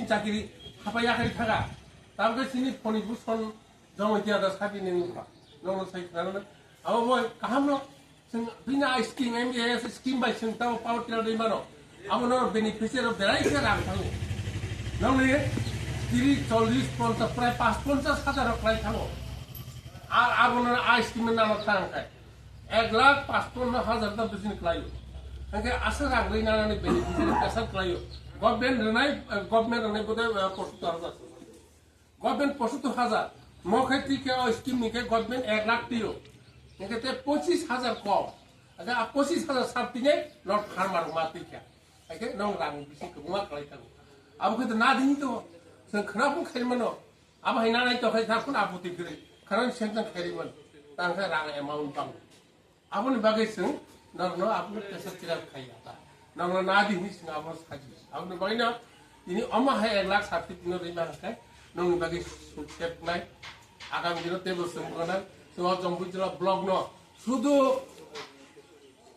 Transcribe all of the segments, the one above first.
চাকরি হাফাইয়াখারি থাকা তারপরে তিনি ফণিভূষণ জমতিয়াदा साबि नोंखा नोंनो साइखाना अब बय काहामनो जों बिना स्किम एमएस स्किम बाय जों ताव पावर टिलार दैमानो अब नो बेनिफिशियारि बेरायसे रां थाङो नोंनि 30 40 50 प्राय 50 हाजार प्राय थाङो আর আবনো আই স্কিম নাম থাঙ্কাय 1,55,000 दा बिजन क्लायो हांके आसा रांगै नानानै बेनिफिशियारि पेसार क्लायो गभर्नमेंट रनाय बदे 75,000 गभर्नमेंट 75,000 मखे टिके स्कीम निके गभर्नमेंट 1 लाख दियो निके 25,000 कम आगे 25,000 साबतिने नट फार्मार मातिका आगे नं रां बिसि गोमा खालायथागौ आबो खिन्थु ना दिनि तो जों खोनाबो खायमनो आबो हायना नाय तो खाय थाखुन आबुति गरि कारण सेंजन खायरिमोन तांखा रां एमाउन्ट बां आबोनि बागै जों नरनो आबो पेसा तिरा खायया नंनो ना दिनि जों आबो साजि आबोनि बागैना दिनि अमा हाय 1 लाख साबतिनो दैमा हाय नंनि बागै सुखेबनाय आगामी दिनाव टेबल संबोनाय जों जम्बुजिला ब्लग न শুধু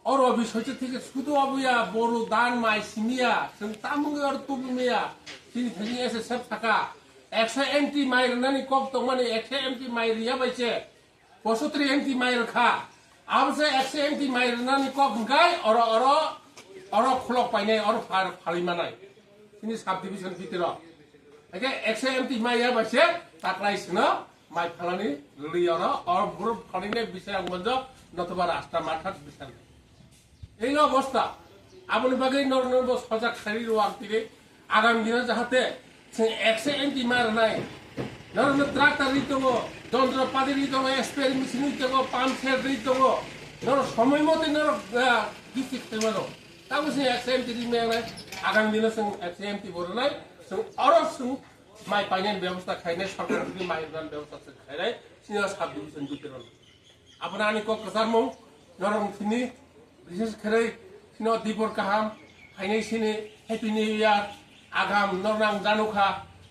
और বিষয় থেকে শুধু অবয়া বড় দান মাই সিমিয়া जों तामुंगे और तुबुमिया তিনি তিনি এসে সব থাকা 100 এমটি মাইল নানি কক তো মানে 100 এমটি মাইল রিয়া বাইছে 75 এমটি মাইল খা আমসে 100 এমটি মাইল নানি কক গায় और খলক পাইনাই और ফালিমানাই তিনি সাব ডিভিশন ভিতর আগে 100 এমটি মাইয়া বাইছে তাকলাইছনো মাই ফালানি লিয়রা और গ্রুপ ফালিনে বিষয় মঞ্জ নতবা রাস্তা মাথার বিষয় এই অবস্থা আপনি বাকি নরনব সজাগ শারীর ওয়াক্তিরে আগামী দিনে যাহাতে 100 এমটি মার নাই নরন ট্রাক্টর দিতব যন্ত্রপাতি দিতব স্প্রে মেশিন দিতব পাম্প সেট দিতব নর সময় মতে নর কিস্তি খেমানো তাও সে 100 এমটি দিমে নাই আগামী দিনে 100 এমটি বড় নাই আরো মাই পাইনের ব্যবস্থা খাইনে সরকার থেকে মাইর দান ব্যবস্থা খাইনাই সিনা সাব ডিভিশন ভিতর আপনা আনি ক কাজারমু নরম তিনি বিশেষ করে সিনো দিবর কাহাম ফাইনাই সিনে হ্যাপি নিউ ইয়ার আগাম নরনাং জানুখা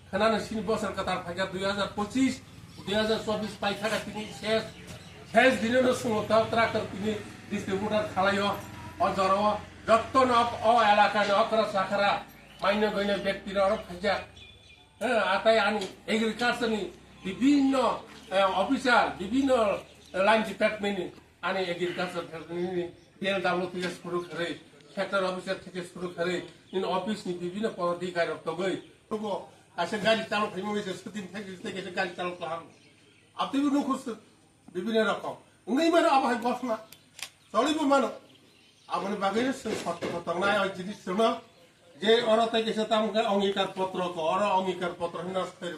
খানানো সিনি বছর কাতার ফাইকা 2025 2024 পাই থাকা তিনি শেষ দিনের সময় ট্রাক্টর তিনি ডিস্ট্রিবিউটার খালাইও অজর যত্ন অ এলাকায় অকরা সাখারা মাইন্য গইন্য ব্যক্তিরা ফাইজা হ্যাঁ আতাই আনি এগ্রিকালচারনি বিভিন্ন অফিসার বিভিন্ন লাইন ডিপার্টমেন্ট আনি এগ্রিকালচার PLW থেকে শুরু করে সেক্টর অফিসার থেকে শুরু করে ইন অফিসনি বিভিন্ন পদাধিকারী তগৈ তবু আসে গাড়ি চালক হইছে সুদিন থেকে গাড়ি চালক লাম আপনি নুখুস বিভিন্ন রকম উনি মানে আবাই বসনা চলিব মানো আপনি বাগে সত্য ঘটনায় ওই জিনিস শুনো যে অরতে গেছে তামকে অঙ্গীকার পত্র অঙ্গীকার পত্র নষ্ট হয়ে